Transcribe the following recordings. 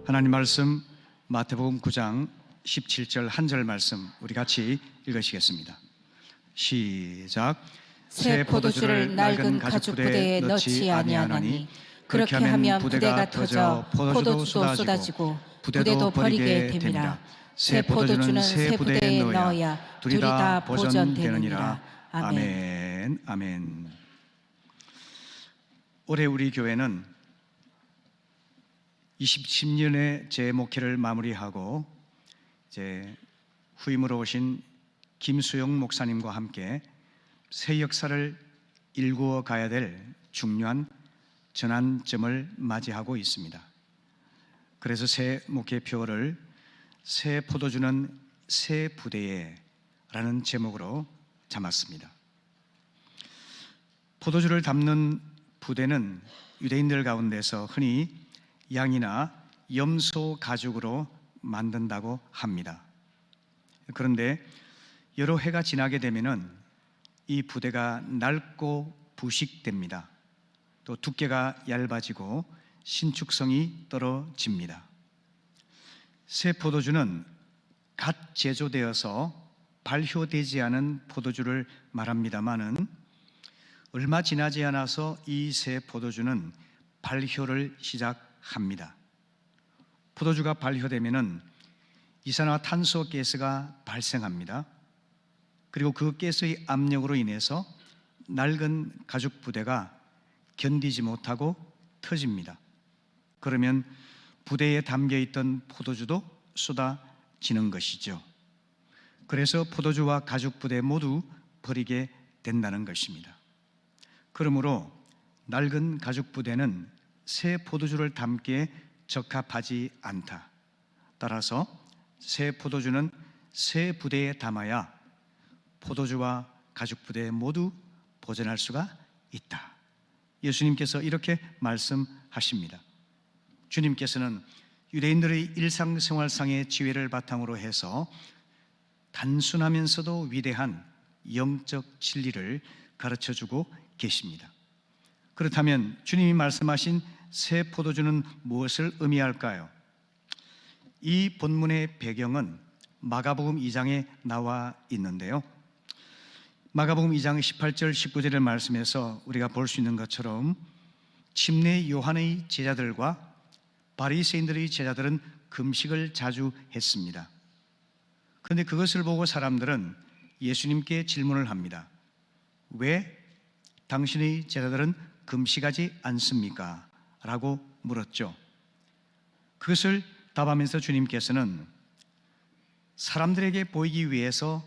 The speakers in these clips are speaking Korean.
하나님 말씀 마태복음 9장 17절 한 절 말씀 우리 같이 읽으시겠습니다. 시작. 새 포도주를 낡은 가죽 부대에 넣지 아니하나니 그렇게 하면 부대가 터져 포도주도 쏟아지고 부대도 버리게 됨이라. 새 포도주는 새 부대에 넣어야 둘이 다 보존되느니라. 아멘. 아멘. 올해 우리 교회는 2010년의 제 목회를 마무리하고 이제 후임으로 오신 김수영 목사님과 함께 새 역사를 일구어 가야 될 중요한 전환점을 맞이하고 있습니다. 그래서 새 목회표를 새 포도주는 새 부대에 라는 제목으로 잡았습니다. 포도주를 담는 부대는 유대인들 가운데서 흔히 양이나 염소 가죽으로 만든다고 합니다. 그런데 여러 해가 지나게 되면은 이 부대가 낡고 부식됩니다. 또 두께가 얇아지고 신축성이 떨어집니다. 새 포도주는 갓 제조되어서 발효되지 않은 포도주를 말합니다마는 얼마 지나지 않아서 이 새 포도주는 발효를 시작합니다. 포도주가 발효되면은 이산화탄소 가스가 발생합니다. 그리고 그 가스의 압력으로 인해서 낡은 가죽 부대가 견디지 못하고 터집니다. 그러면 부대에 담겨 있던 포도주도 쏟아지는 것이죠. 그래서 포도주와 가죽 부대 모두 버리게 된다는 것입니다. 그러므로 낡은 가죽 부대는 새 포도주를 담기에 적합하지 않다. 따라서 새 포도주는 새 부대에 담아야 포도주와 가죽 부대 모두 보존할 수가 있다. 예수님께서 이렇게 말씀하십니다. 주님께서는 유대인들의 일상생활상의 지혜를 바탕으로 해서 단순하면서도 위대한 영적 진리를 가르쳐주고 계십니다. 그렇다면 주님이 말씀하신 새 포도주는 무엇을 의미할까요? 이 본문의 배경은 마가복음 2장에 나와 있는데요. 마가복음 2장 18절 19절의 말씀에서 우리가 볼 수 있는 것처럼 침례 요한의 제자들과 바리새인들의 제자들은 금식을 자주 했습니다. 그런데 그것을 보고 사람들은 예수님께 질문을 합니다. 왜 당신의 제자들은 금식하지 않습니까? 라고 물었죠. 그것을 답하면서 주님께서는 사람들에게 보이기 위해서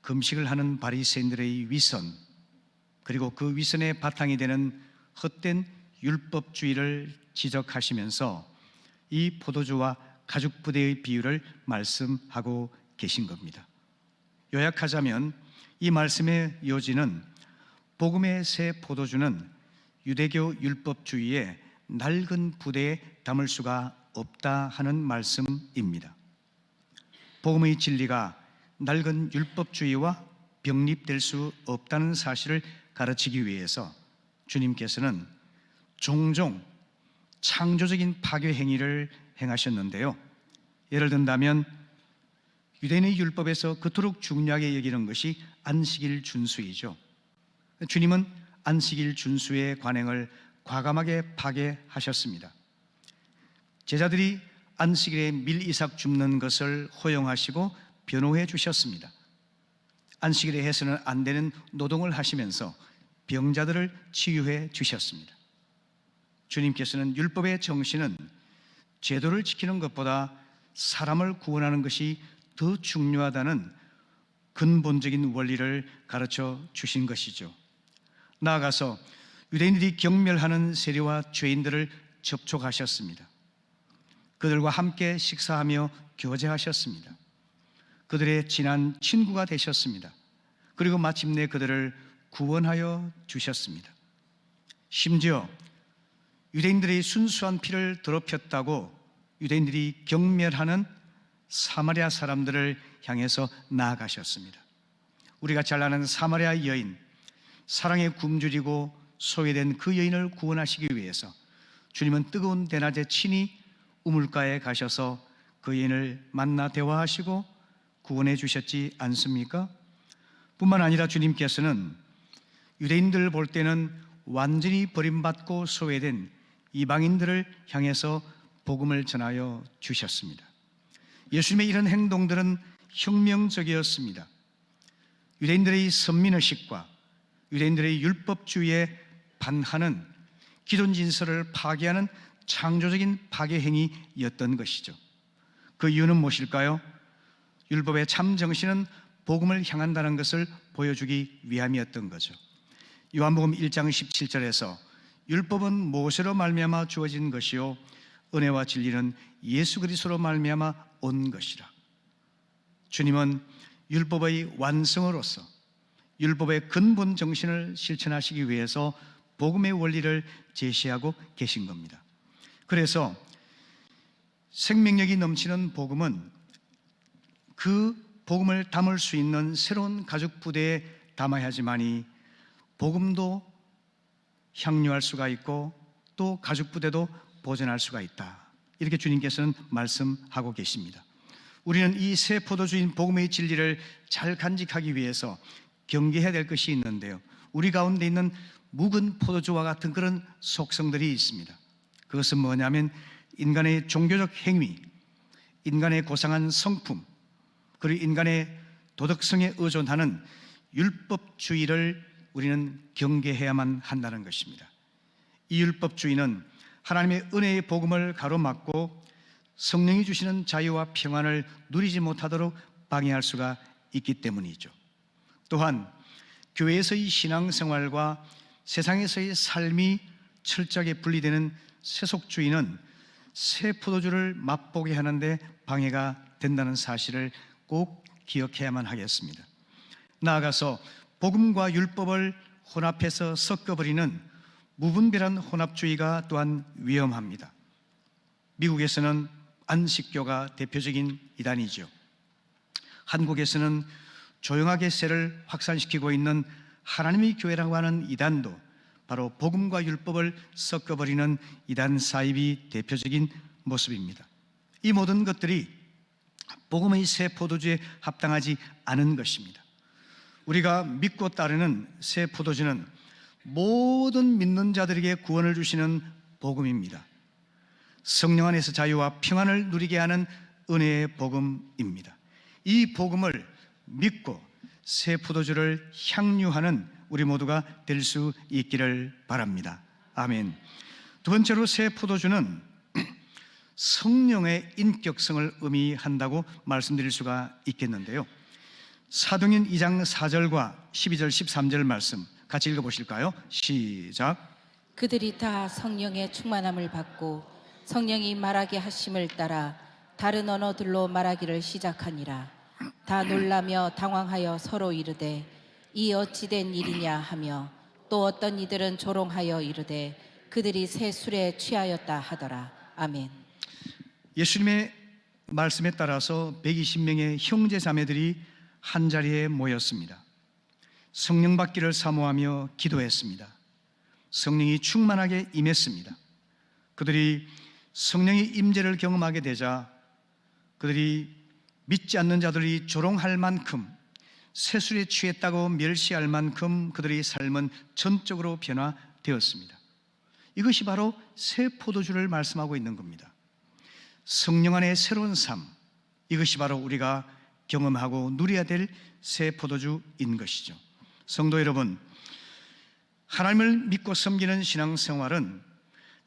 금식을 하는 바리새인들의 위선, 그리고 그 위선의 바탕이 되는 헛된 율법주의를 지적하시면서 이 포도주와 가죽 부대의 비유를 말씀하고 계신 겁니다. 요약하자면 이 말씀의 요지는 복음의 새 포도주는 유대교 율법주의의 낡은 부대에 담을 수가 없다 하는 말씀입니다. 복음의 진리가 낡은 율법주의와 병립될 수 없다는 사실을 가르치기 위해서 주님께서는 종종 창조적인 파괴 행위를 행하셨는데요. 예를 든다면 유대인의 율법에서 그토록 중요하게 여기는 것이 안식일 준수이죠. 주님은 안식일 준수의 관행을 과감하게 파괴하셨습니다. 제자들이 안식일에 밀이삭 줍는 것을 허용하시고 변호해 주셨습니다. 안식일에 해서는 안 되는 노동을 하시면서 병자들을 치유해 주셨습니다. 주님께서는 율법의 정신은 제도를 지키는 것보다 사람을 구원하는 것이 더 중요하다는 근본적인 원리를 가르쳐 주신 것이죠. 나아가서 유대인들이 경멸하는 세리와 죄인들을 접촉하셨습니다. 그들과 함께 식사하며 교제하셨습니다. 그들의 친한 친구가 되셨습니다. 그리고 마침내 그들을 구원하여 주셨습니다. 심지어 유대인들의 순수한 피를 더럽혔다고 유대인들이 경멸하는 사마리아 사람들을 향해서 나아가셨습니다. 우리가 잘 아는 사마리아 여인, 사랑에 굶주리고 소외된 그 여인을 구원하시기 위해서 주님은 뜨거운 대낮에 친히 우물가에 가셔서 그 여인을 만나 대화하시고 구원해 주셨지 않습니까? 뿐만 아니라 주님께서는 유대인들 볼 때는 완전히 버림받고 소외된 이방인들을 향해서 복음을 전하여 주셨습니다. 예수님의 이런 행동들은 혁명적이었습니다. 유대인들의 선민의식과 유대인들의 율법주의에 반하는 기존 질서를 파괴하는 창조적인 파괴 행위였던 것이죠. 그 이유는 무엇일까요? 율법의 참 정신은 복음을 향한다는 것을 보여주기 위함이었던 거죠. 요한복음 1장 17절에서 율법은 모세로 말미암아 주어진 것이요 은혜와 진리는 예수 그리스도로 말미암아 온 것이라. 주님은 율법의 완성으로서 율법의 근본 정신을 실천하시기 위해서 복음의 원리를 제시하고 계신 겁니다. 그래서 생명력이 넘치는 복음은 그 복음을 담을 수 있는 새로운 가죽 부대에 담아야 하지만이 복음도 향유할 수가 있고 또 가죽 부대도 보존할 수가 있다. 이렇게 주님께서는 말씀하고 계십니다. 우리는 이 새 포도주인 복음의 진리를 잘 간직하기 위해서 경계해야 될 것이 있는데요, 우리 가운데 있는 묵은 포도주와 같은 그런 속성들이 있습니다. 그것은 뭐냐면 인간의 종교적 행위, 인간의 고상한 성품, 그리고 인간의 도덕성에 의존하는 율법주의를 우리는 경계해야만 한다는 것입니다. 이 율법주의는 하나님의 은혜의 복음을 가로막고 성령이 주시는 자유와 평안을 누리지 못하도록 방해할 수가 있기 때문이죠. 또한 교회에서의 신앙생활과 세상에서의 삶이 철저하게 분리되는 세속주의는 새 포도주를 맛보게 하는데 방해가 된다는 사실을 꼭 기억해야만 하겠습니다. 나아가서 복음과 율법을 혼합해서 섞어버리는 무분별한 혼합주의가 또한 위험합니다. 미국에서는 안식교가 대표적인 이단이죠. 한국에서는 조용하게 세를 확산시키고 있는 하나님의 교회라고 하는 이단도 바로 복음과 율법을 섞어버리는 이단 사입이 대표적인 모습입니다. 이 모든 것들이 복음의 새 포도주에 합당하지 않은 것입니다. 우리가 믿고 따르는 새 포도주는 모든 믿는 자들에게 구원을 주시는 복음입니다. 성령 안에서 자유와 평안을 누리게 하는 은혜의 복음입니다. 이 복음을 믿고 새 포도주를 향유하는 우리 모두가 될 수 있기를 바랍니다. 아멘. 두 번째로 새 포도주는 성령의 인격성을 의미한다고 말씀드릴 수가 있겠는데요, 사도행전 2장 4절과 12절 13절 말씀 같이 읽어보실까요? 시작. 그들이 다 성령의 충만함을 받고 성령이 말하게 하심을 따라 다른 언어들로 말하기를 시작하니라. 다 놀라며 당황하여 서로 이르되 이 어찌 된 일이냐 하며 또 어떤 이들은 조롱하여 이르되 그들이 새 술에 취하였다 하더라. 아멘. 예수님의 말씀에 따라서 120명의 형제 자매들이 한자리에 모였습니다. 성령 받기를 사모하며 기도했습니다. 성령이 충만하게 임했습니다. 그들이 성령의 임재를 경험하게 되자 그들이 믿지 않는 자들이 조롱할 만큼, 새술에 취했다고 멸시할 만큼 그들의 삶은 전적으로 변화되었습니다. 이것이 바로 새 포도주를 말씀하고 있는 겁니다. 성령 안의 새로운 삶, 이것이 바로 우리가 경험하고 누려야 될 새 포도주인 것이죠. 성도 여러분, 하나님을 믿고 섬기는 신앙생활은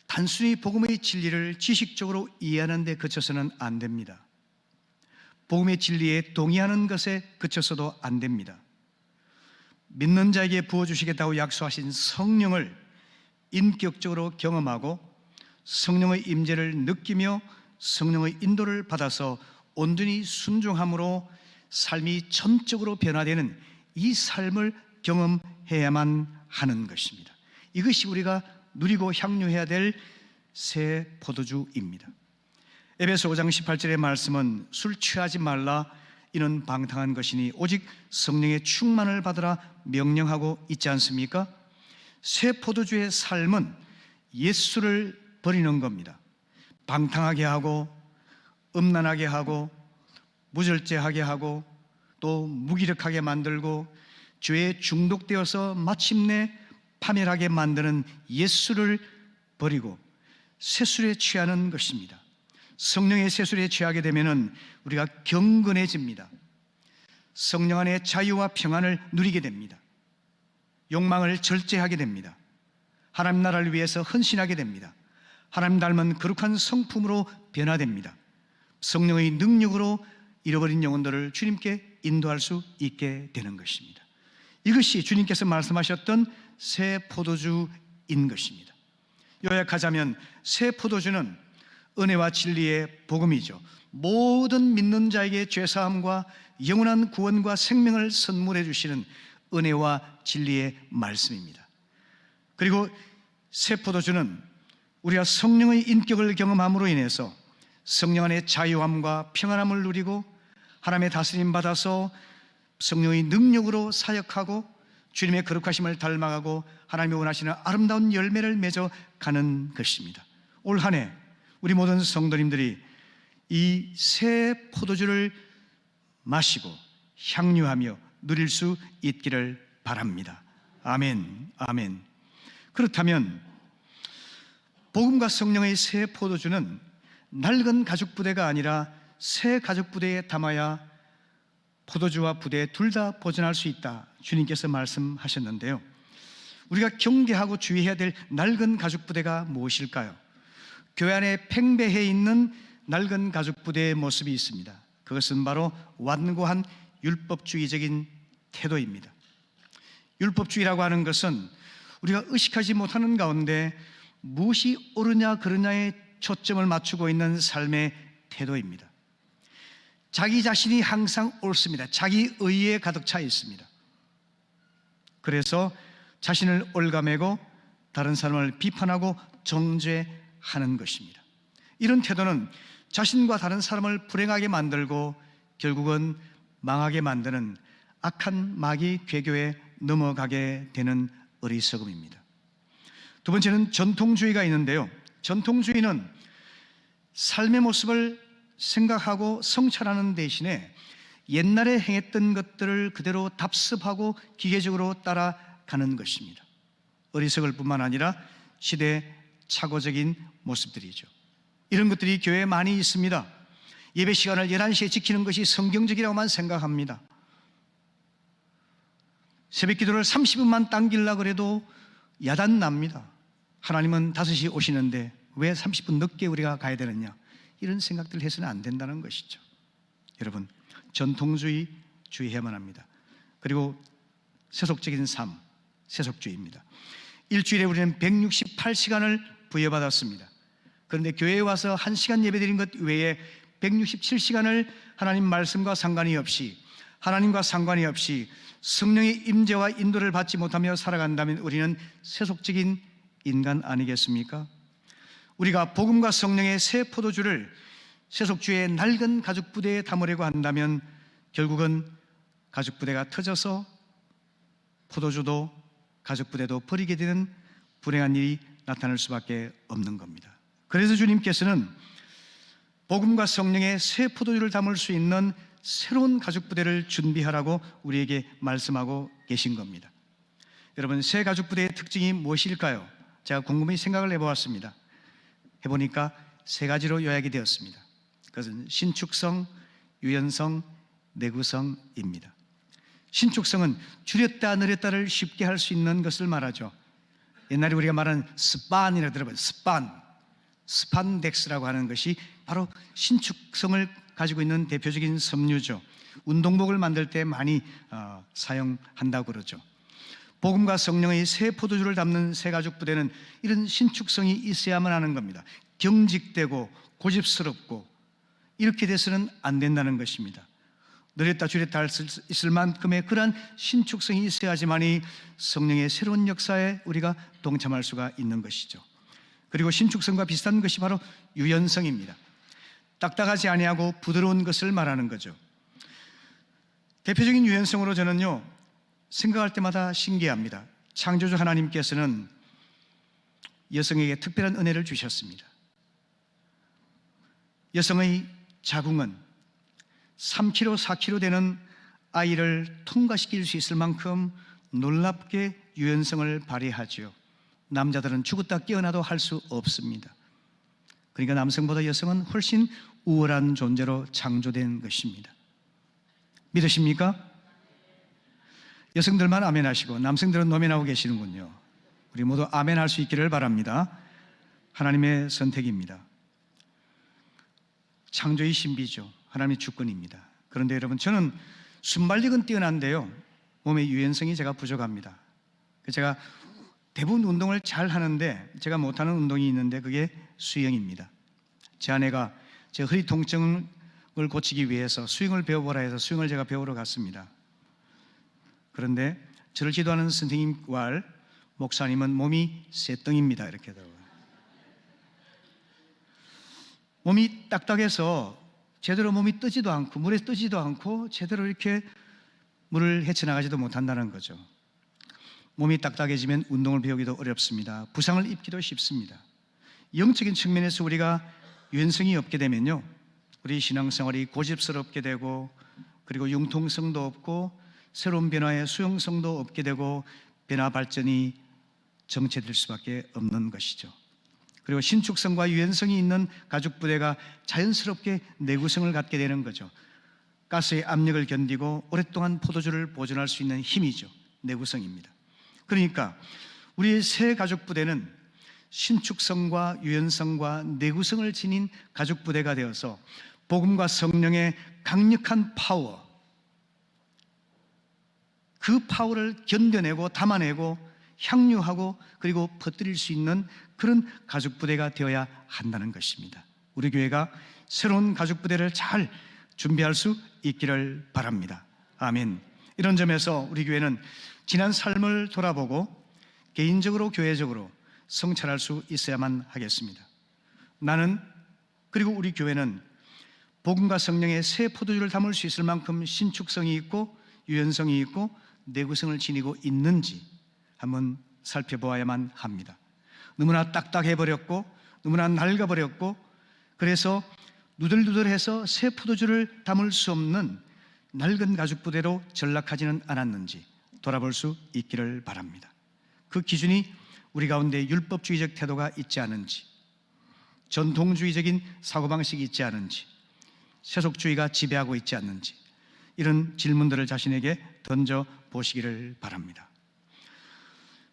단순히 복음의 진리를 지식적으로 이해하는 데 그쳐서는 안 됩니다. 복음의 진리에 동의하는 것에 그쳐서도 안 됩니다. 믿는 자에게 부어주시겠다고 약속하신 성령을 인격적으로 경험하고 성령의 임재를 느끼며 성령의 인도를 받아서 온전히 순종함으로 삶이 전적으로 변화되는 이 삶을 경험해야만 하는 것입니다. 이것이 우리가 누리고 향유해야 될 새 포도주입니다. 에베소 5장 18절의 말씀은 술 취하지 말라, 이는 방탕한 것이니 오직 성령의 충만을 받으라 명령하고 있지 않습니까? 새 포도주의 삶은 옛술을 버리는 겁니다. 방탕하게 하고 음란하게 하고 무절제하게 하고 또 무기력하게 만들고 죄에 중독되어서 마침내 파멸하게 만드는 옛술을 버리고 새술에 취하는 것입니다. 성령의 새술에 취하게 되면 우리가 경건해집니다. 성령 안에 자유와 평안을 누리게 됩니다. 욕망을 절제하게 됩니다. 하나님 나라를 위해서 헌신하게 됩니다. 하나님 닮은 거룩한 성품으로 변화됩니다. 성령의 능력으로 잃어버린 영혼들을 주님께 인도할 수 있게 되는 것입니다. 이것이 주님께서 말씀하셨던 새 포도주인 것입니다. 요약하자면 새 포도주는 은혜와 진리의 복음이죠. 모든 믿는 자에게 죄사함과 영원한 구원과 생명을 선물해 주시는 은혜와 진리의 말씀입니다. 그리고 새 포도주는 우리가 성령의 인격을 경험함으로 인해서 성령 안의 자유함과 평안함을 누리고 하나님의 다스림 받아서 성령의 능력으로 사역하고 주님의 거룩하심을 닮아가고 하나님이 원하시는 아름다운 열매를 맺어 가는 것입니다. 올 한 해 우리 모든 성도님들이 이 새 포도주를 마시고 향유하며 누릴 수 있기를 바랍니다. 아멘, 아멘. 그렇다면 복음과 성령의 새 포도주는 낡은 가죽 부대가 아니라 새 가죽 부대에 담아야 포도주와 부대 둘 다 보존할 수 있다, 주님께서 말씀하셨는데요. 우리가 경계하고 주의해야 될 낡은 가죽 부대가 무엇일까요? 교회 안에 팽배해 있는 낡은 가죽 부대의 모습이 있습니다. 그것은 바로 완고한 율법주의적인 태도입니다. 율법주의라고 하는 것은 우리가 의식하지 못하는 가운데 무엇이 옳으냐 그르냐에 초점을 맞추고 있는 삶의 태도입니다. 자기 자신이 항상 옳습니다. 자기 의에 가득 차 있습니다. 그래서 자신을 올가매고 다른 사람을 비판하고 정죄하는 것입니다. 이런 태도는 자신과 다른 사람을 불행하게 만들고 결국은 망하게 만드는 악한 마귀 궤교에 넘어가게 되는 어리석음입니다. 두 번째는 전통주의가 있는데요. 전통주의는 삶의 모습을 생각하고 성찰하는 대신에 옛날에 행했던 것들을 그대로 답습하고 기계적으로 따라가는 것입니다. 어리석을 뿐만 아니라 시대착오적인 모습들이죠. 이런 것들이 교회에 많이 있습니다. 예배 시간을 11시에 지키는 것이 성경적이라고만 생각합니다. 새벽 기도를 30분만 당기려고 해도 야단납니다. 하나님은 5시 오시는데 왜 30분 늦게 우리가 가야 되느냐, 이런 생각들 해서는 안 된다는 것이죠. 여러분, 전통주의 주의해야만 합니다. 그리고 세속적인 삶, 세속주의입니다. 일주일에 우리는 168시간을 부여받았습니다. 그런데 교회에 와서 1시간 예배드린 것 외에 167시간을 하나님 말씀과 상관이 없이, 하나님과 상관이 없이 성령의 임재와 인도를 받지 못하며 살아간다면 우리는 세속적인 인간 아니겠습니까? 우리가 복음과 성령의 새 포도주를 세속주의 낡은 가죽 부대에 담으려고 한다면 결국은 가죽 부대가 터져서 포도주도 가죽 부대도 버리게 되는 불행한 일이 나타날 수밖에 없는 겁니다. 그래서 주님께서는 복음과 성령의 새 포도주를 담을 수 있는 새로운 가죽 부대를 준비하라고 우리에게 말씀하고 계신 겁니다. 여러분, 새 가죽 부대의 특징이 무엇일까요? 제가 곰곰이 생각을 해보았습니다. 해보니까 세 가지로 요약이 되었습니다. 그것은 신축성, 유연성, 내구성입니다. 신축성은 줄였다 늘렸다를 쉽게 할 수 있는 것을 말하죠. 옛날에 우리가 말하는 스판이라고 들어봤어요. 스판덱스라고 하는 것이 바로 신축성을 가지고 있는 대표적인 섬유죠. 운동복을 만들 때 많이 사용한다고 그러죠. 복음과 성령의 새 포도주를 담는 새 가죽 부대는 이런 신축성이 있어야만 하는 겁니다. 경직되고 고집스럽고 이렇게 돼서는 안 된다는 것입니다. 늘렸다 줄였다 할 수 있을 만큼의 그러한 신축성이 있어야지만이 성령의 새로운 역사에 우리가 동참할 수가 있는 것이죠. 그리고 신축성과 비슷한 것이 바로 유연성입니다. 딱딱하지 아니하고 부드러운 것을 말하는 거죠. 대표적인 유연성으로 저는요, 생각할 때마다 신기합니다. 창조주 하나님께서는 여성에게 특별한 은혜를 주셨습니다. 여성의 자궁은 3kg, 4kg 되는 아이를 통과시킬 수 있을 만큼 놀랍게 유연성을 발휘하죠. 남자들은 죽었다 깨어나도 할 수 없습니다. 그러니까 남성보다 여성은 훨씬 우월한 존재로 창조된 것입니다. 믿으십니까? 여성들만 아멘하시고 남성들은 노멘하고 계시는군요. 우리 모두 아멘할 수 있기를 바랍니다. 하나님의 선택입니다. 창조의 신비죠. 하나님의 주권입니다. 그런데 여러분, 저는 순발력은 뛰어난데요, 몸의 유연성이 제가 부족합니다. 제가 대부분 운동을 잘 하는데 제가 못하는 운동이 있는데 그게 수영입니다. 제 아내가 제 허리 통증을 고치기 위해서 수영을 배워보라 해서 수영을 제가 배우러 갔습니다. 그런데 저를 지도하는 선생님 왈 목사님은 몸이 쇠덩입니다. 이렇게 하더라고요. 몸이 딱딱해서 제대로 몸이 뜨지도 않고 물에 뜨지도 않고 제대로 이렇게 물을 헤쳐나가지도 못한다는 거죠. 몸이 딱딱해지면 운동을 배우기도 어렵습니다. 부상을 입기도 쉽습니다. 영적인 측면에서 우리가 유연성이 없게 되면요, 우리 신앙생활이 고집스럽게 되고, 그리고 융통성도 없고 새로운 변화의 수용성도 없게 되고 변화 발전이 정체될 수밖에 없는 것이죠. 그리고 신축성과 유연성이 있는 가죽 부대가 자연스럽게 내구성을 갖게 되는 거죠. 가스의 압력을 견디고 오랫동안 포도주를 보존할 수 있는 힘이죠. 내구성입니다. 그러니까 우리의 새 가죽 부대는 신축성과 유연성과 내구성을 지닌 가죽 부대가 되어서 복음과 성령의 강력한 파워, 그 파워를 견뎌내고 담아내고 향유하고 그리고 퍼뜨릴 수 있는 그런 가죽 부대가 되어야 한다는 것입니다. 우리 교회가 새로운 가죽 부대를 잘 준비할 수 있기를 바랍니다. 아멘. 이런 점에서 우리 교회는 지난 삶을 돌아보고 개인적으로 교회적으로 성찰할 수 있어야만 하겠습니다. 나는, 그리고 우리 교회는 복음과 성령의 새 포도주를 담을 수 있을 만큼 신축성이 있고 유연성이 있고 내구성을 지니고 있는지 한번 살펴보아야만 합니다. 너무나 딱딱해버렸고 너무나 낡아버렸고 그래서 누들누들해서 새 포도주를 담을 수 없는 낡은 가죽 부대로 전락하지는 않았는지 돌아볼 수 있기를 바랍니다. 그 기준이 우리 가운데 율법주의적 태도가 있지 않은지, 전통주의적인 사고방식이 있지 않은지, 세속주의가 지배하고 있지 않는지, 이런 질문들을 자신에게 던져보시기를 바랍니다.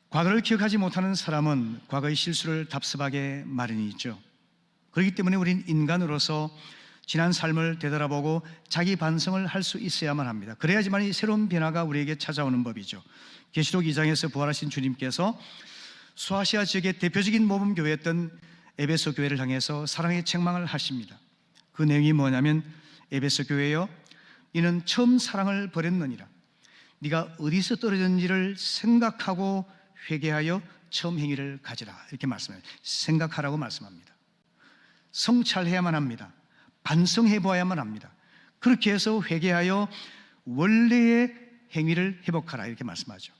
과거를 기억하지 못하는 사람은 과거의 실수를 답습하게 마련이죠. 그렇기 때문에 우린 인간으로서 지난 삶을 되돌아보고 자기 반성을 할 수 있어야만 합니다. 그래야지만 이 새로운 변화가 우리에게 찾아오는 법이죠. 계시록 2장에서 부활하신 주님께서 소아시아 지역의 대표적인 모범교회였던 에베소 교회를 향해서 사랑의 책망을 하십니다. 그 내용이 뭐냐면, 에베소 교회여, 이는 처음 사랑을 버렸느니라. 네가 어디서 떨어졌는지를 생각하고 회개하여 처음 행위를 가지라. 이렇게 말씀해요. 생각하라고 말씀합니다. 성찰해야만 합니다. 반성해 보아야만 합니다. 그렇게 해서 회개하여 원래의 행위를 회복하라. 이렇게 말씀하죠.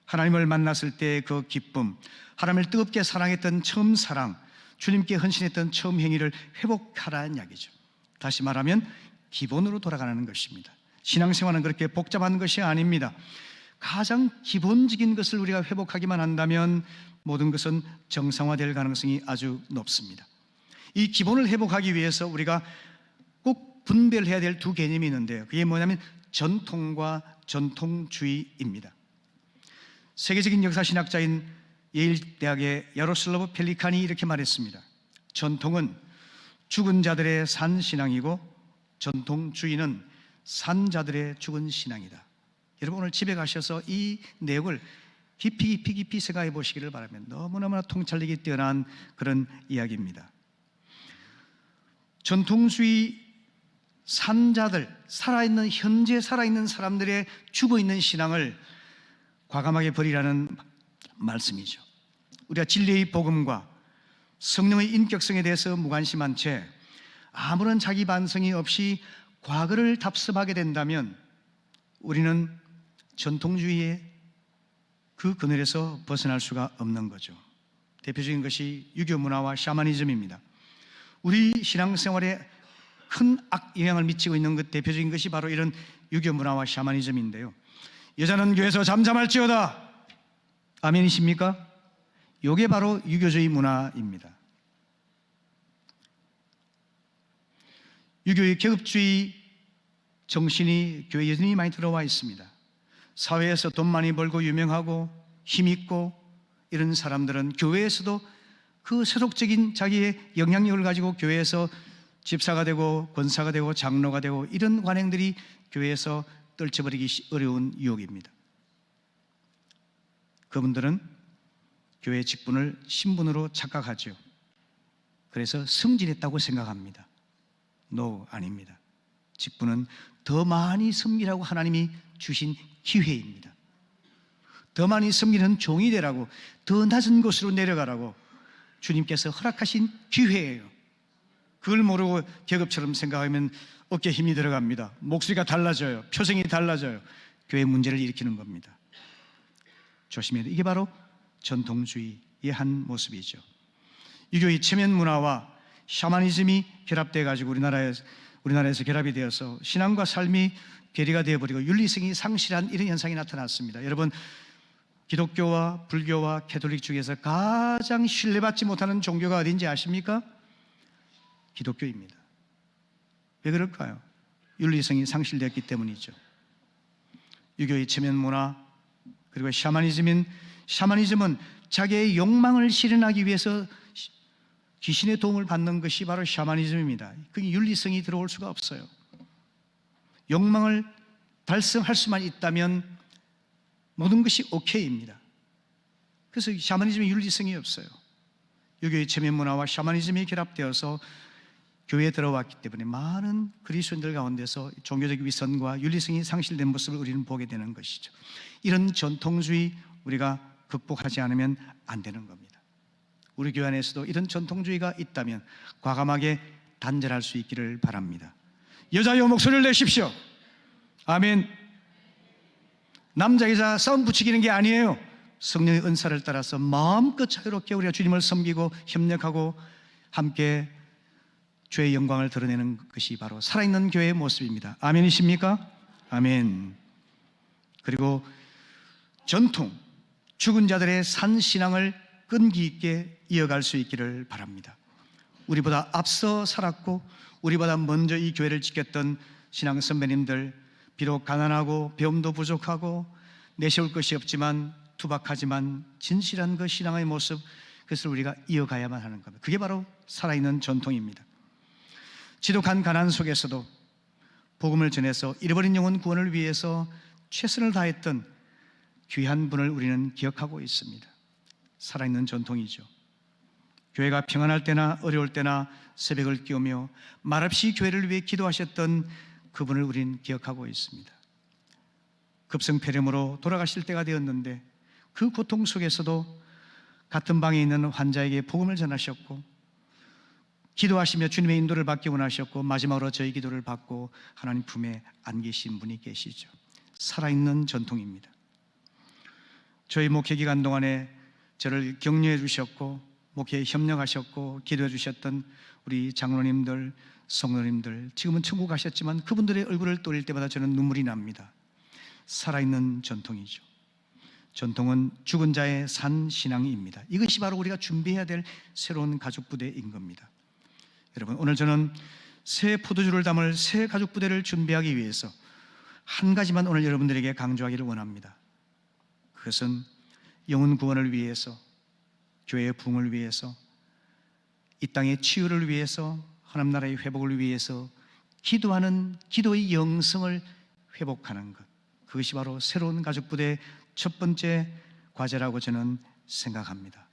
하나님을 만났을 때 그 기쁨, 하나님을 뜨겁게 사랑했던 처음 사랑, 주님께 헌신했던 처음 행위를 회복하라는 이야기죠. 다시 말하면 기본으로 돌아가는 것입니다. 신앙생활은 그렇게 복잡한 것이 아닙니다. 가장 기본적인 것을 우리가 회복하기만 한다면 모든 것은 정상화될 가능성이 아주 높습니다. 이 기본을 회복하기 위해서 우리가 꼭 분별해야 될 두 개념이 있는데요, 그게 뭐냐면 전통과 전통주의입니다. 세계적인 역사신학자인 예일대학의 야로슬라브 펠리칸이 이렇게 말했습니다. 전통은 죽은 자들의 산 신앙이고 전통주의는 산 자들의 죽은 신앙이다. 여러분, 오늘 집에 가셔서 이 내용을 깊이 생각해 보시기를 바랍니다. 너무너무나 통찰력이 뛰어난 그런 이야기입니다. 전통주의 산자들, 살아있는, 현재 살아있는 사람들의 죽어있는 신앙을 과감하게 버리라는 말씀이죠. 우리가 진리의 복음과 성령의 인격성에 대해서 무관심한 채 아무런 자기 반성이 없이 과거를 답습하게 된다면 우리는 전통주의의 그 그늘에서 벗어날 수가 없는 거죠. 대표적인 것이 유교 문화와 샤머니즘입니다. 우리 신앙생활의 큰 악영향을 미치고 있는 것 대표적인 것이 바로 이런 유교 문화와 샤머니즘인데요. 여자는 교회에서 잠잠할지어다. 아멘이십니까? 이게 바로 유교주의 문화입니다. 유교의 계급주의 정신이 교회에 여전히 많이 들어와 있습니다. 사회에서 돈 많이 벌고 유명하고 힘있고 이런 사람들은 교회에서도 그 세속적인 자기의 영향력을 가지고 교회에서 집사가 되고 권사가 되고 장로가 되고 이런 관행들이 교회에서 떨쳐버리기 어려운 유혹입니다. 그분들은 교회 직분을 신분으로 착각하죠. 그래서 승진했다고 생각합니다. No, 아닙니다. 직분은 더 많이 섬기라고 하나님이 주신 기회입니다. 더 많이 섬기는 종이 되라고, 더 낮은 곳으로 내려가라고 주님께서 허락하신 기회예요. 그걸 모르고 계급처럼 생각하면 어깨에 힘이 들어갑니다. 목소리가 달라져요. 표정이 달라져요. 교회 문제를 일으키는 겁니다. 조심해야 돼요. 이게 바로 전통주의의 한 모습이죠. 유교의 체면 문화와 샤머니즘이 결합되어 가지고 우리나라에서 결합이 되어서 신앙과 삶이 괴리가 되어버리고 윤리성이 상실한 이런 현상이 나타났습니다. 여러분, 기독교와 불교와 캐톨릭 중에서 가장 신뢰받지 못하는 종교가 어딘지 아십니까? 기독교입니다. 왜 그럴까요? 윤리성이 상실되었기 때문이죠. 유교의 체면 문화 그리고 샤머니즘은 자기의 욕망을 실현하기 위해서 귀신의 도움을 받는 것이 바로 샤머니즘입니다. 그게 윤리성이 들어올 수가 없어요. 욕망을 달성할 수만 있다면 모든 것이 오케이입니다. 그래서 샤머니즘의 윤리성이 없어요. 유교의 체면 문화와 샤머니즘이 결합되어서 교회에 들어왔기 때문에 많은 그리스도인들 가운데서 종교적 위선과 윤리성이 상실된 모습을 우리는 보게 되는 것이죠. 이런 전통주의 우리가 극복하지 않으면 안 되는 겁니다. 우리 교회 안에서도 이런 전통주의가 있다면 과감하게 단절할 수 있기를 바랍니다. 여자여 목소리를 내십시오. 아멘. 남자 여자 싸움 붙이기는 게 아니에요. 성령의 은사를 따라서 마음껏 자유롭게 우리가 주님을 섬기고 협력하고 함께 주의 영광을 드러내는 것이 바로 살아있는 교회의 모습입니다. 아멘이십니까? 아멘. 그리고 전통, 죽은 자들의 산 신앙을 끈기 있게 이어갈 수 있기를 바랍니다. 우리보다 앞서 살았고 우리보다 먼저 이 교회를 지켰던 신앙 선배님들, 비록 가난하고 배움도 부족하고 내세울 것이 없지만 투박하지만 진실한 그 신앙의 모습, 그것을 우리가 이어가야만 하는 겁니다. 그게 바로 살아있는 전통입니다. 지독한 가난 속에서도 복음을 전해서 잃어버린 영혼 구원을 위해서 최선을 다했던 귀한 분을 우리는 기억하고 있습니다. 살아있는 전통이죠. 교회가 평안할 때나 어려울 때나 새벽을 깨우며 말없이 교회를 위해 기도하셨던 그분을 우리는 기억하고 있습니다. 급성폐렴으로 돌아가실 때가 되었는데 그 고통 속에서도 같은 방에 있는 환자에게 복음을 전하셨고 기도하시며 주님의 인도를 받기 원하셨고 마지막으로 저희 기도를 받고 하나님 품에 안기신 분이 계시죠. 살아있는 전통입니다. 저희 목회 기간 동안에 저를 격려해 주셨고 목회에 협력하셨고 기도해 주셨던 우리 장로님들, 성도님들, 지금은 천국 가셨지만 그분들의 얼굴을 떠올릴 때마다 저는 눈물이 납니다. 살아있는 전통이죠. 전통은 죽은 자의 산 신앙입니다. 이것이 바로 우리가 준비해야 될 새로운 가족 부대인 겁니다. 여러분, 오늘 저는 새 포도주를 담을 새 가족 부대를 준비하기 위해서 한 가지만 오늘 여러분들에게 강조하기를 원합니다. 그것은 영혼 구원을 위해서, 교회의 부흥을 위해서, 이 땅의 치유를 위해서, 하나님 나라의 회복을 위해서 기도하는 기도의 영성을 회복하는 것, 그것이 바로 새로운 가족 부대의 첫 번째 과제라고 저는 생각합니다.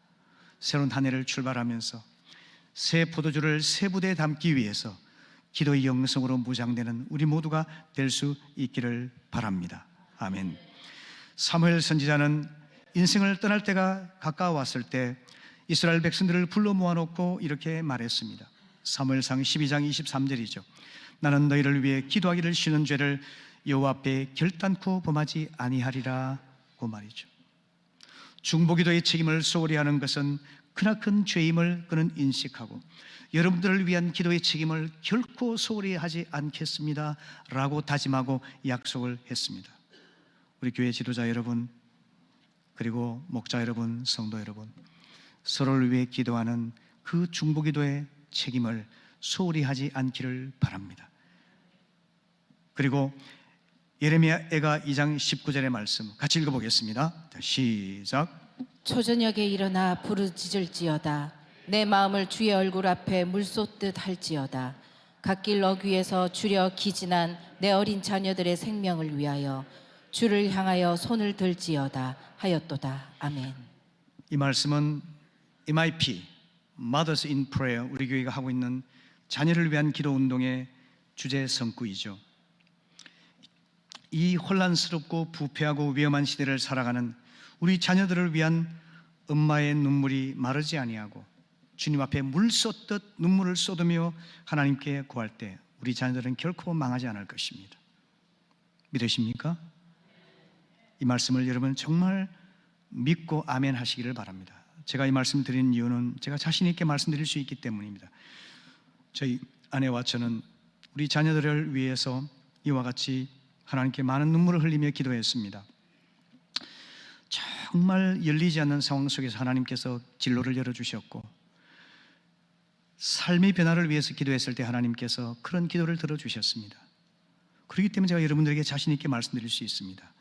새로운 한 해를 출발하면서 새 포도주를 새 부대에 담기 위해서 기도의 영성으로 무장되는 우리 모두가 될 수 있기를 바랍니다. 아멘. 사무엘 선지자는 인생을 떠날 때가 가까워왔을 때 이스라엘 백성들을 불러 모아놓고 이렇게 말했습니다. 사무엘상 12장 23절이죠. 나는 너희를 위해 기도하기를 쉬는 죄를 여호와 앞에 결단코 범하지 아니하리라 고 말이죠. 중보기도의 책임을 소홀히 하는 것은 크나큰 죄임을 그는 인식하고 여러분들을 위한 기도의 책임을 결코 소홀히 하지 않겠습니다 라고 다짐하고 약속을 했습니다. 우리 교회 지도자 여러분, 그리고 목자 여러분, 성도 여러분, 서로를 위해 기도하는 그 중보기도의 책임을 소홀히 하지 않기를 바랍니다. 그리고 예레미야가 2장 19절의 말씀 같이 읽어보겠습니다. 시작. 초저녁에 일어나 부르짖을지어다. 내 마음을 주의 얼굴 앞에 물쏟듯 할지어다. 갓길 어귀에서 주려 기진한 내 어린 자녀들의 생명을 위하여 주를 향하여 손을 들지어다 하였도다. 아멘. 이 말씀은 MIP, Mothers in Prayer, 우리 교회가 하고 있는 자녀를 위한 기도 운동의 주제 성구이죠. 이 혼란스럽고 부패하고 위험한 시대를 살아가는 우리 자녀들을 위한 엄마의 눈물이 마르지 아니하고 주님 앞에 물 쏟듯 눈물을 쏟으며 하나님께 구할 때 우리 자녀들은 결코 망하지 않을 것입니다. 믿으십니까? 이 말씀을 여러분 정말 믿고 아멘 하시기를 바랍니다. 제가 이 말씀 드리는 이유는 제가 자신 있게 말씀드릴 수 있기 때문입니다. 저희 아내와 저는 우리 자녀들을 위해서 이와 같이 하나님께 많은 눈물을 흘리며 기도했습니다. 정말 열리지 않는 상황 속에서 하나님께서 진로를 열어주셨고 삶의 변화를 위해서 기도했을 때 하나님께서 그런 기도를 들어주셨습니다. 그렇기 때문에 제가 여러분들에게 자신 있게 말씀드릴 수 있습니다.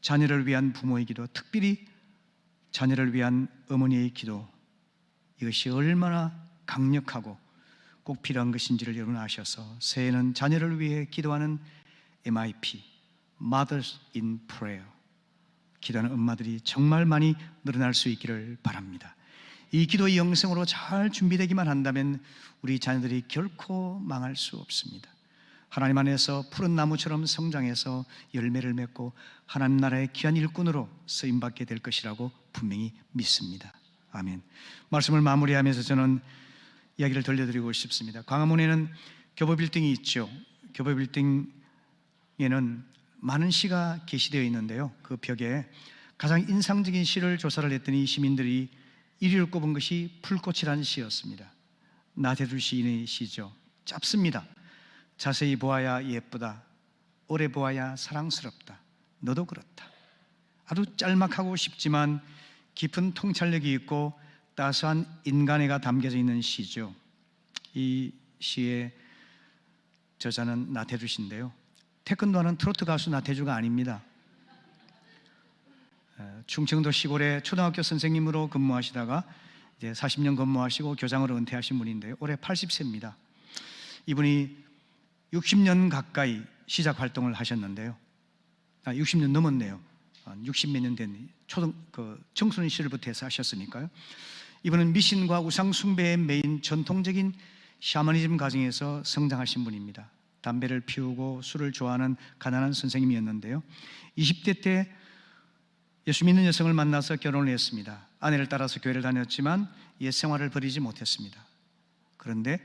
자녀를 위한 부모의 기도, 특별히 자녀를 위한 어머니의 기도, 이것이 얼마나 강력하고 꼭 필요한 것인지를 여러분 아셔서 새해에는 자녀를 위해 기도하는 MIP, Mothers in Prayer, 기도하는 엄마들이 정말 많이 늘어날 수 있기를 바랍니다. 이 기도의 영성으로 잘 준비되기만 한다면 우리 자녀들이 결코 망할 수 없습니다. 하나님 안에서 푸른 나무처럼 성장해서 열매를 맺고 하나님 나라의 귀한 일꾼으로 쓰임받게 될 것이라고 분명히 믿습니다. 아멘. 말씀을 마무리하면서 저는 이야기를 들려드리고 싶습니다. 광화문에는 교보빌딩이 있죠. 교보빌딩에는 많은 시가 게시되어 있는데요. 그 벽에 가장 인상적인 시를 조사를 했더니 시민들이 1위를 꼽은 것이 풀꽃이라는 시였습니다. 나태주 시인의 시죠. 짧습니다. 자세히 보아야 예쁘다. 오래 보아야 사랑스럽다. 너도 그렇다. 아주 짤막하고 쉽지만 깊은 통찰력이 있고 따스한 인간애가 담겨져 있는 시죠. 이 시의 저자는 나태주 씨인데요. 태권도하는 트로트 가수 나태주가 아닙니다. 충청도 시골에 초등학교 선생님으로 근무하시다가 이제 40년 근무하시고 교장으로 은퇴하신 분인데요. 올해 80세입니다. 이분이 60년 가까이 시작 활동을 하셨는데요. 60년 넘었네요. 60몇 년 된 청소년 시절부터 해서 하셨으니까요. 이분은 미신과 우상 숭배의 메인 전통적인 샤머니즘 가정에서 성장하신 분입니다. 담배를 피우고 술을 좋아하는 가난한 선생님이었는데요. 20대 때 예수 믿는 여성을 만나서 결혼을 했습니다. 아내를 따라서 교회를 다녔지만 옛 생활을 버리지 못했습니다. 그런데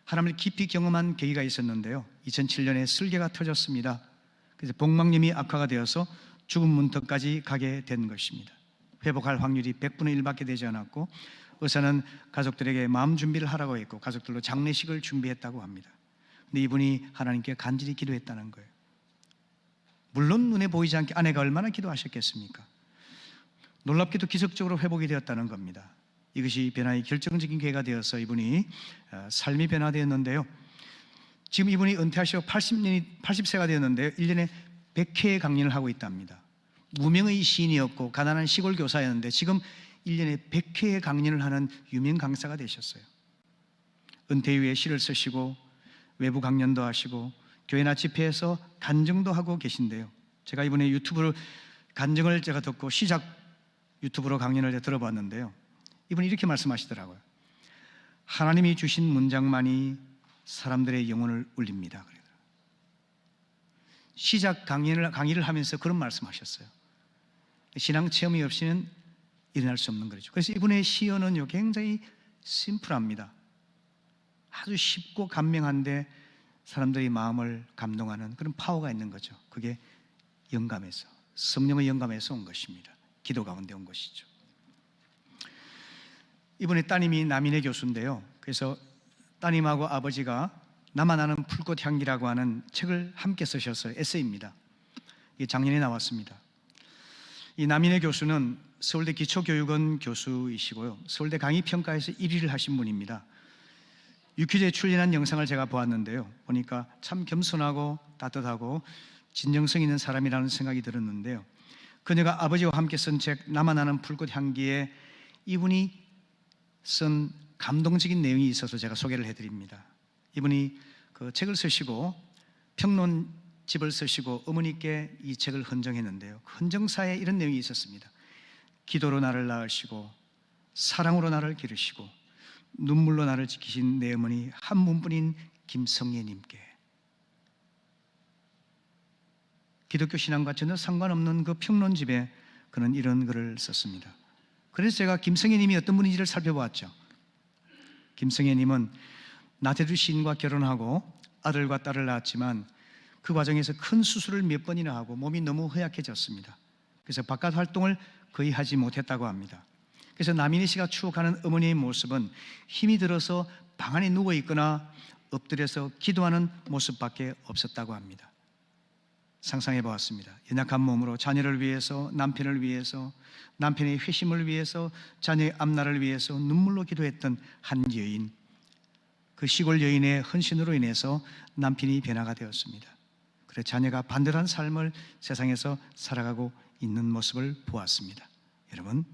하나님을 깊이 경험한 계기가 있었는데요. 2007년에 슬개가 터졌습니다. 그래서 복막염이 악화가 되어서 죽음 문턱까지 가게 된 것입니다. 회복할 확률이 100분의 1밖에 되지 않았고 의사는 가족들에게 마음 준비를 하라고 했고 가족들로 장례식을 준비했다고 합니다. 근데 이분이 하나님께 간절히 기도했다는 거예요. 물론 눈에 보이지 않게 아내가 얼마나 기도하셨겠습니까? 놀랍게도 기적적으로 회복이 되었다는 겁니다. 이것이 변화의 결정적인 계기가 되어서 이분이 삶이 변화되었는데요. 지금 이분이 은퇴하시고 80세가 되었는데요. 1년에 100회의 강연을 하고 있답니다. 무명의 시인이었고 가난한 시골 교사였는데 지금 1년에 100회의 강연을 하는 유명 강사가 되셨어요. 은퇴 이후에 시를 쓰시고 외부 강연도 하시고 교회나 집회에서 간증도 하고 계신데요. 제가 이번에 유튜브로 간증을 제가 듣고 시작 유튜브로 강연을 들어봤는데요. 이분이 이렇게 말씀하시더라고요. 하나님이 주신 문장만이 사람들의 영혼을 울립니다. 시작 강의를 하면서 그런 말씀하셨어요. 신앙 체험이 없이는 일어날 수 없는 거죠. 그래서 이분의 시어는요 굉장히 심플합니다. 아주 쉽고 간명한데 사람들이 마음을 감동하는 그런 파워가 있는 거죠. 그게 영감에서, 성령의 영감에서 온 것입니다. 기도 가운데 온 것이죠. 이분의 따님이 남인의 교수인데요. 그래서 따님하고 아버지가 나만 아는 풀꽃 향기라고 하는 책을 함께 쓰셨어요. 에세이입니다. 이게 작년에 나왔습니다. 이 남인의 교수는 서울대 기초교육원 교수이시고요. 서울대 강의평가에서 1위를 하신 분입니다. 유퀴즈에 출연한 영상을 제가 보았는데요. 보니까 참 겸손하고 따뜻하고 진정성 있는 사람이라는 생각이 들었는데요. 그녀가 아버지와 함께 쓴 책 나만 아는 풀꽃 향기에 이분이 쓴 감동적인 내용이 있어서 제가 소개를 해드립니다. 이분이 그 책을 쓰시고 평론집을 쓰시고 어머니께 이 책을 헌정했는데요. 그 헌정사에 이런 내용이 있었습니다. 기도로 나를 낳으시고 사랑으로 나를 기르시고 눈물로 나를 지키신 내 어머니 한 분뿐인 김성예님께. 기독교 신앙과 전혀 상관없는 그 평론집에 그는 이런 글을 썼습니다. 그래서 제가 김성예님이 어떤 분인지를 살펴보았죠. 김성예님은 나태주 시인과 결혼하고 아들과 딸을 낳았지만 그 과정에서 큰 수술을 몇 번이나 하고 몸이 너무 허약해졌습니다. 그래서 바깥 활동을 거의 하지 못했다고 합니다. 그래서 남인희 씨가 추억하는 어머니의 모습은 힘이 들어서 방 안에 누워 있거나 엎드려서 기도하는 모습밖에 없었다고 합니다. 상상해 보았습니다. 연약한 몸으로 자녀를 위해서, 남편을 위해서, 남편의 회심을 위해서, 자녀의 앞날을 위해서 눈물로 기도했던 한 여인. 그 시골 여인의 헌신으로 인해서 남편이 변화가 되었습니다. 그래 자녀가 반듯한 삶을 세상에서 살아가고 있는 모습을 보았습니다. 여러분,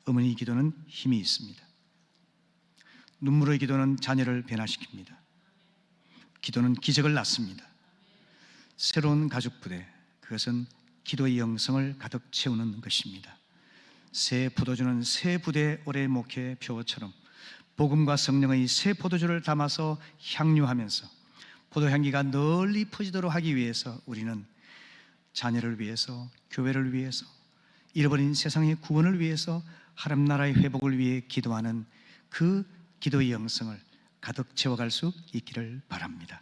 어머니 기도는 힘이 있습니다. 눈물의 기도는 자녀를 변화시킵니다. 기도는 기적을 낳습니다. 새로운 가족 부대, 그것은 기도의 영성을 가득 채우는 것입니다. 새 포도주는 새 부대 올해 목회 표어처럼 복음과 성령의 새 포도주를 담아서 향유하면서 포도향기가 널리 퍼지도록 하기 위해서 우리는 자녀를 위해서, 교회를 위해서, 잃어버린 세상의 구원을 위해서, 하나님 나라의 회복을 위해 기도하는 그 기도의 영성을 가득 채워갈 수 있기를 바랍니다.